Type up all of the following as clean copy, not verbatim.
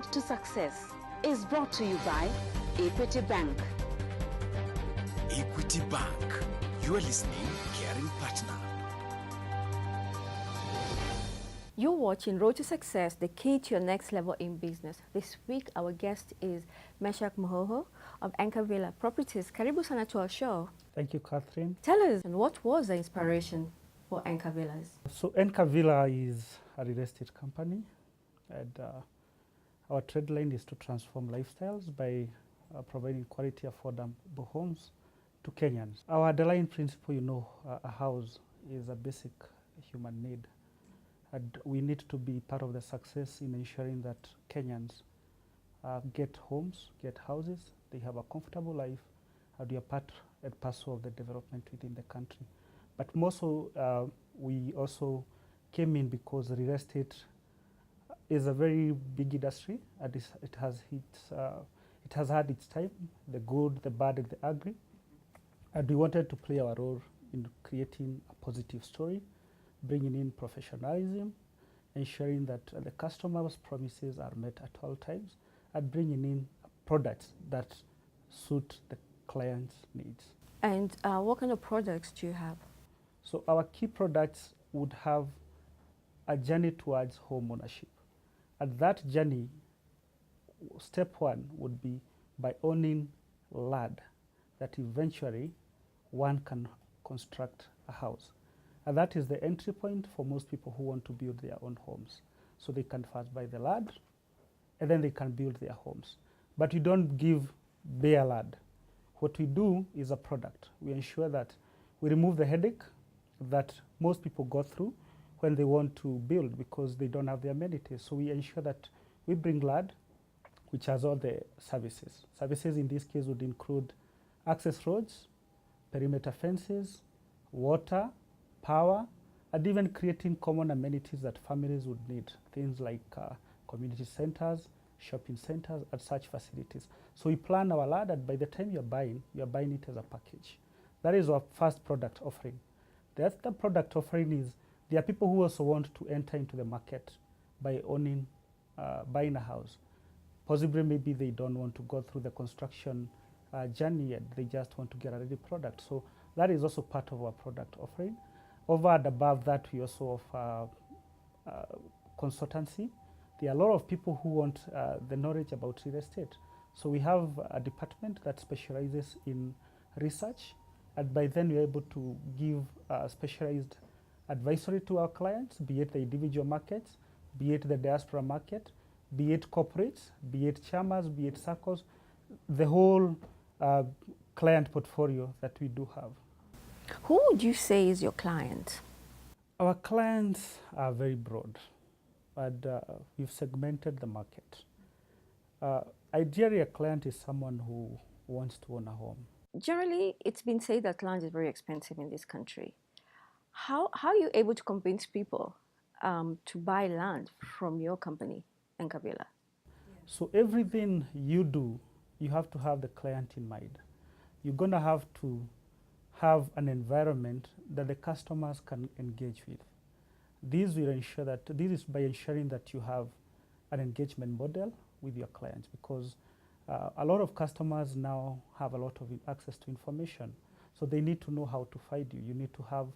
road to success is brought to you by Equity Bank. Equity Bank. You are listening, caring partner. You're watching Road to Success, the key to your next level in business. This week, our guest is Meshach Mohoho of Enka Villas Properties. Karibu sana to our show. Thank you, Catherine. Tell us, what was the inspiration for Enka Villas? So Enka Villa is a real estate company, and our trade line is to transform lifestyles by providing quality, affordable homes to Kenyans. Our underlying principle, a house is a basic human need. And we need to be part of the success in ensuring that Kenyans get homes, get houses, they have a comfortable life, and we are part and parcel of the development within the country. But more so, we also came in because real estate is a very big industry, and it has had its time, the good, the bad, and the ugly. And we wanted to play our role in creating a positive story, bringing in professionalism, ensuring that the customer's promises are met at all times, and bringing in products that suit the client's needs. And what kind of products do you have? So our key products would have a journey towards home ownership. And that journey, step one would be by owning land that eventually one can construct a house. And that is the entry point for most people who want to build their own homes. So they can first buy the land, and then they can build their homes. But we don't give bare land. What we do is a product. We ensure that we remove the headache that most people go through when they want to build because they don't have the amenities. So we ensure that we bring land, which has all the services. Services in this case would include access roads, perimeter fences, water, power, and even creating common amenities that families would need, things like community centers, shopping centers, and such facilities. So we plan our land, and by the time you're buying it as a package. That is our first product offering. The other product offering is there are people who also want to enter into the market by owning, buying a house. Possibly maybe they don't want to go through the construction journey yet, they just want to get a ready product. So that is also part of our product offering. Over and above that, we also offer consultancy. There are a lot of people who want the knowledge about real estate. So we have a department that specializes in research, and by then we're able to give specialized advisory to our clients, be it the individual markets, be it the diaspora market, be it corporates, be it chamas, be it circles, the whole client portfolio that we do have. Who would you say is your client? Our clients are very broad, and we've segmented the market. Ideally, a client is someone who wants to own a home. Generally, it's been said that land is very expensive in this country. How are you able to convince people to buy land from your company, Enka Villas? So everything you do, you have to have the client in mind. You're going to have have an environment that the customers can engage with. This is by ensuring that you have an engagement model with your clients, because a lot of customers now have a lot of access to information. So they need to know how to find you. You need to have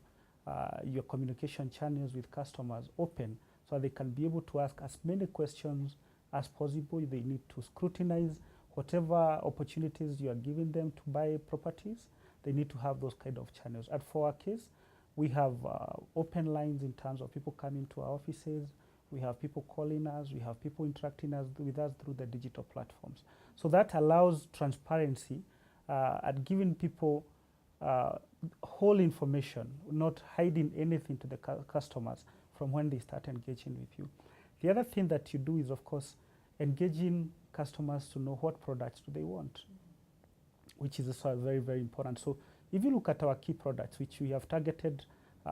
your communication channels with customers open so they can be able to ask as many questions as possible. They need to scrutinize whatever opportunities you are giving them to buy properties. They need to have those kind of channels. And for our case, we have open lines in terms of people coming to our offices. We have people calling us. We have people interacting with us through the digital platforms. So that allows transparency and giving people whole information, not hiding anything to the customers from when they start engaging with you. The other thing that you do is, of course, engaging customers to know what products do they want, which is also very, very important. So if you look at our key products, which we have targeted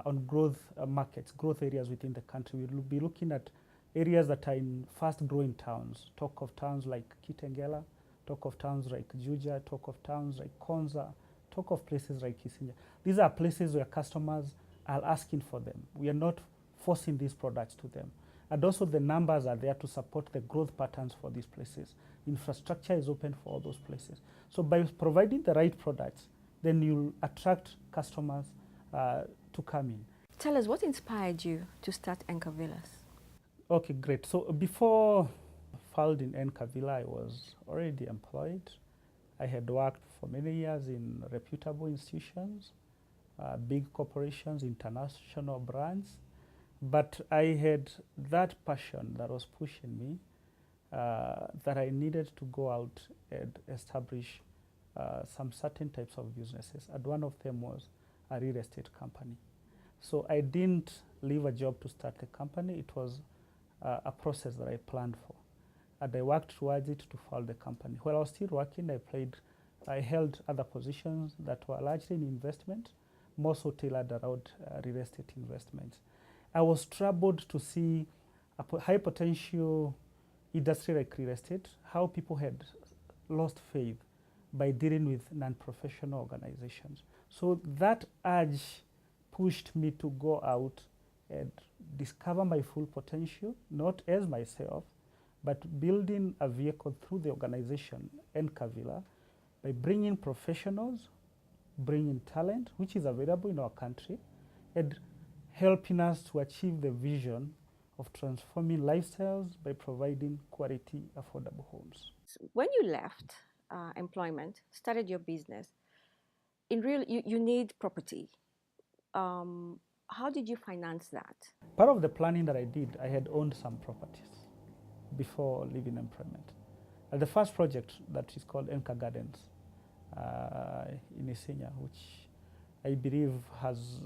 on growth markets, growth areas within the country, we'll be looking at areas that are in fast-growing towns. Talk of towns like Kitengela, talk of towns like Juja, talk of towns like Konza, talk of places like Kisinja. These are places where customers are asking for them. We are not forcing these products to them. And also the numbers are there to support the growth patterns for these places. Infrastructure is open for all those places. So by providing the right products, then you'll attract customers to come in. Tell us, what inspired you to start Enka Villas? Okay, great. So before founding Enka Villa, I was already employed. I had worked for many years in reputable institutions, big corporations, international brands. But I had that passion that was pushing me that I needed to go out and establish some certain types of businesses. And one of them was a real estate company. So I didn't leave a job to start a company. It was a process that I planned for. And I worked towards it to found the company. While I was still working, I held other positions that were largely in investment, more so tailored around real estate investments. I was troubled to see a high potential industry like real estate, how people had lost faith by dealing with non-professional organizations. So that urge pushed me to go out and discover my full potential, not as myself, but building a vehicle through the organization, Enka Villa, by bringing professionals, bringing talent, which is available in our country, and helping us to achieve the vision of transforming lifestyles by providing quality, affordable homes. When you left employment, started your business, you need property. How did you finance that? Part of the planning that I did, I had owned some properties before leaving employment. And the first project that is called Enka Gardens in Isinya, which I believe has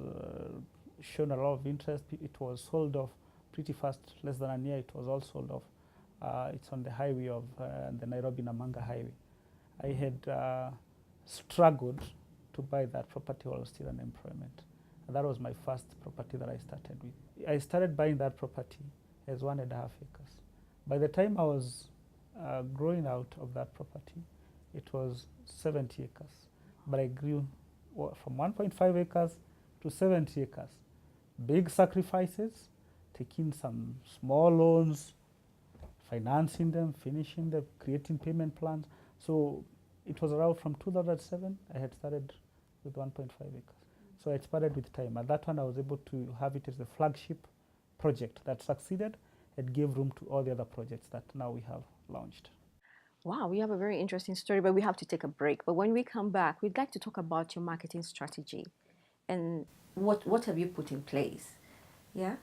shown a lot of interest. It was sold off pretty fast, less than a year. It was all sold off. It's on the highway of the Nairobi-Namanga highway. I had struggled to buy that property while I was still in employment. And that was my first property that I started with. I started buying that property as 1.5 acres. By the time I was growing out of that property, it was 70 acres. But I grew from 1.5 acres to 70 acres. Big sacrifices, taking some small loans, financing them, finishing them, creating payment plans. So it was around from 2007, I had started with 1.5 acres. So I started with time. At that one, I was able to have it as the flagship project that succeeded and gave room to all the other projects that now we have launched. Wow, we have a very interesting story, but we have to take a break. But when we come back, we'd like to talk about your marketing strategy and what have you put in place? Yeah?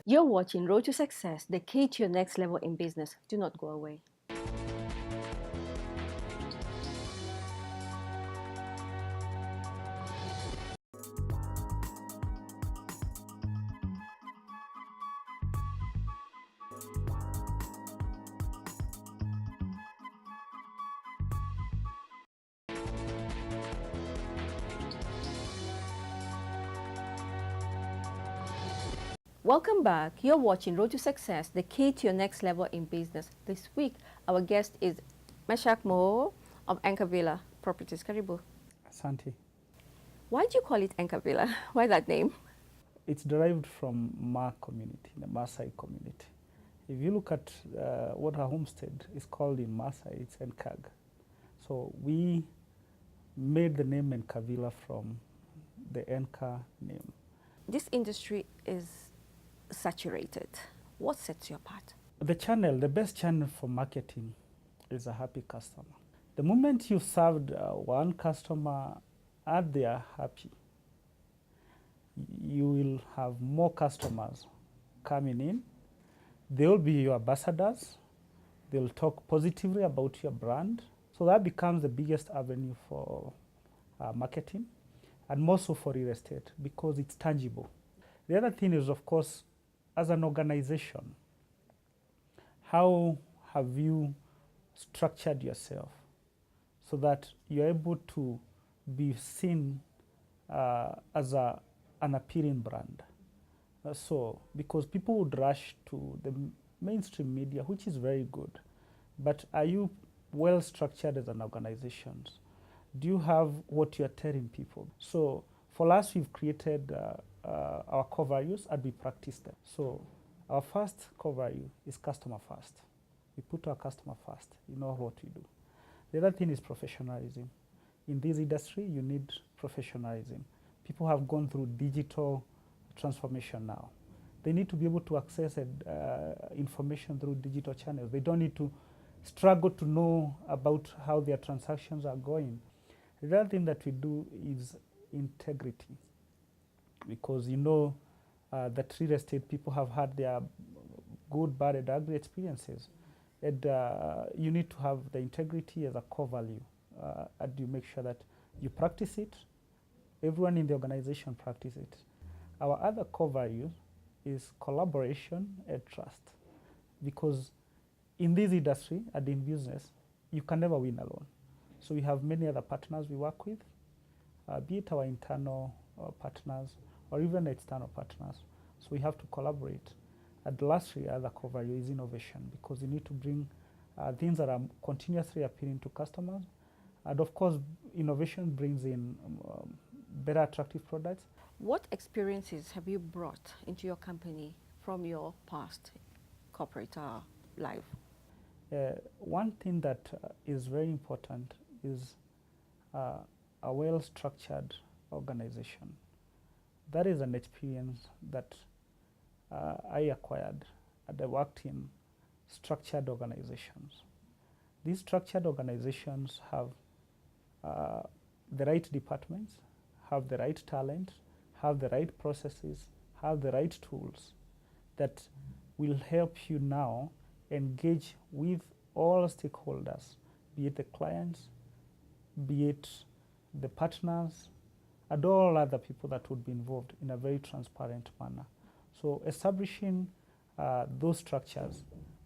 You're watching Road to Success, the key to your next level in business. Do not go away. Welcome back. You're watching Road to Success, the key to your next level in business. This week, our guest is Meshach Mo of Enka Villa Properties. Karibu. Asante. Why do you call it Enka Villa? Why that name? It's derived from Ma community, the Maasai community. If you look at what our homestead is called in Maasai, it's Enkag. So we made the name Enka Villa from the Enka name. This industry is saturated. What sets you apart? The best channel for marketing is a happy customer. The moment you served one customer and they are happy, you will have more customers coming in. They will be your ambassadors. They'll talk positively about your brand. So that becomes the biggest avenue for marketing, and more so for real estate because it's tangible. The other thing is, of course, as an organization, how have you structured yourself so that you're able to be seen as an appealing brand? Because people would rush to the mainstream media, which is very good, but are you well structured as an organization? Do you have what you're telling people? So for us, we've created our core values and we practice them. So Our first core value is customer first. We put our customer first. You know what we do. The other thing is professionalism. In this industry, you need professionalism. People have gone through digital transformation now. They need to be able to access information through digital channels. They don't need to struggle to know about how their transactions are going. The other thing that we do is integrity, because you know that real estate people have had their good, bad, and ugly experiences. And you need to have the integrity as a core value, and you make sure that you practice it. Everyone in the organization practice it. Our other core value is collaboration and trust, because in this industry and in business, you can never win alone. So we have many other partners we work with, be it our internal partners or even external partners. So we have to collaborate. And lastly, other core value is innovation, because you need to bring things that are continuously appealing to customers. And of course, innovation brings in better attractive products. What experiences have you brought into your company from your past corporate life? One thing that is very important is a well-structured organization. That is an experience that I acquired, and I worked in structured organizations. These structured organizations have the right departments, have the right talent, have the right processes, have the right tools that will help you now engage with all stakeholders, be it the clients, be it the partners, and all other people that would be involved in a very transparent manner. So establishing those structures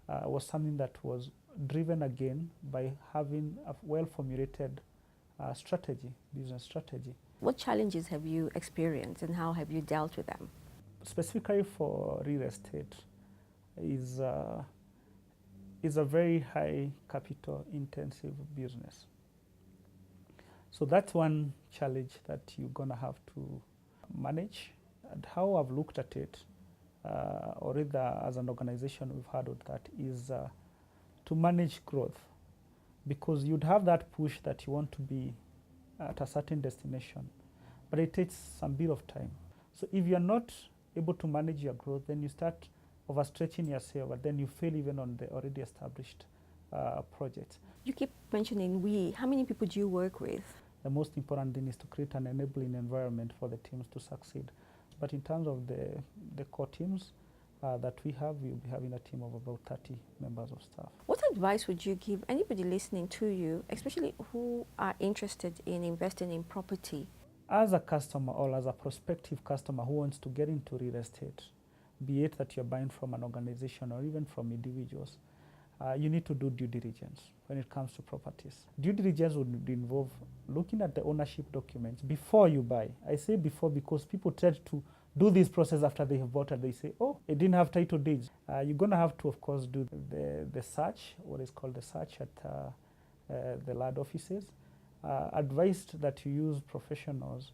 was something that was driven again by having a well-formulated strategy, business strategy. What challenges have you experienced and how have you dealt with them? Specifically for real estate, is a very high capital intensive business. So that's one challenge that you're gonna have to manage. And how I've looked at it, or rather as an organization we've had with that, is to manage growth, because you'd have that push that you want to be at a certain destination, but it takes some bit of time. So if you're not able to manage your growth, then you start overstretching yourself, and then you fail even on the already established projects. You keep mentioning we. How many people do you work with? The most important thing is to create an enabling environment for the teams to succeed. But in terms of the core teams that we have, we'll be having a team of about 30 members of staff. What advice would you give anybody listening to you, especially who are interested in investing in property? As a customer or as a prospective customer who wants to get into real estate, be it that you're buying from an organization or even from individuals, you need to do due diligence when it comes to properties. Due diligence would involve looking at the ownership documents before you buy. I say before because people tend to do this process after they have bought and they say, oh, it didn't have title deeds. You're going to have to, of course, do the search, what is called the search at the land offices. Advised that you use professionals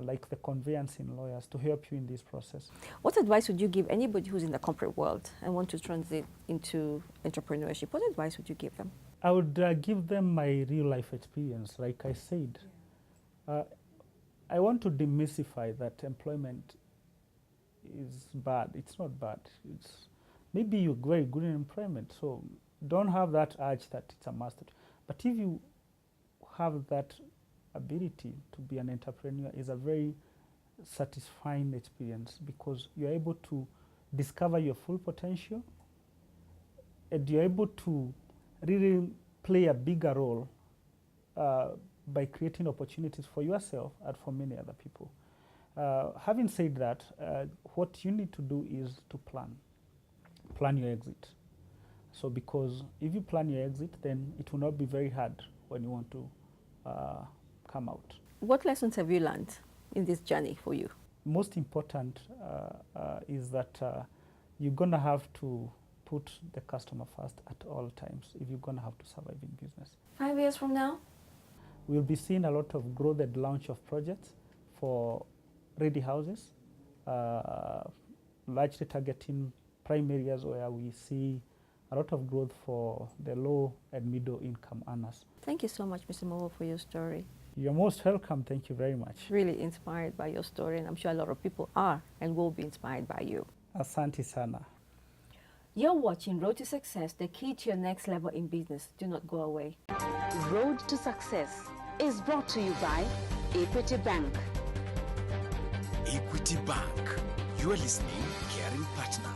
like the conveyancing lawyers to help you in this process. What advice would you give anybody who's in the corporate world and want to transit into entrepreneurship? What advice would you give them? I would give them my real life experience. Like I said, I want to demystify that employment is bad. It's not bad. It's maybe you're very good in employment, so don't have that urge that it's a must. But if you have that ability to be an entrepreneur, is a very satisfying experience, because you're able to discover your full potential and you're able to really play a bigger role by creating opportunities for yourself and for many other people. Having said that, what you need to do is to plan your exit. So because if you plan your exit, then it will not be very hard when you want to come out. What lessons have you learned in this journey for you? Most important is that you're going to have to put the customer first at all times if you're going to have to survive in business. 5 years from now? We'll be seeing a lot of growth and launch of projects for ready houses, largely targeting prime areas where we see a lot of growth for the low and middle income earners. Thank you so much, Mr. Mowo, for your story. You're most welcome. Thank you very much. Really inspired by your story, and I'm sure a lot of people are and will be inspired by you. Asante sana. You're watching Road to Success, the key to your next level in business. Do not go away. Road to Success is brought to you by Equity Bank. Equity Bank. You are listening, caring partner.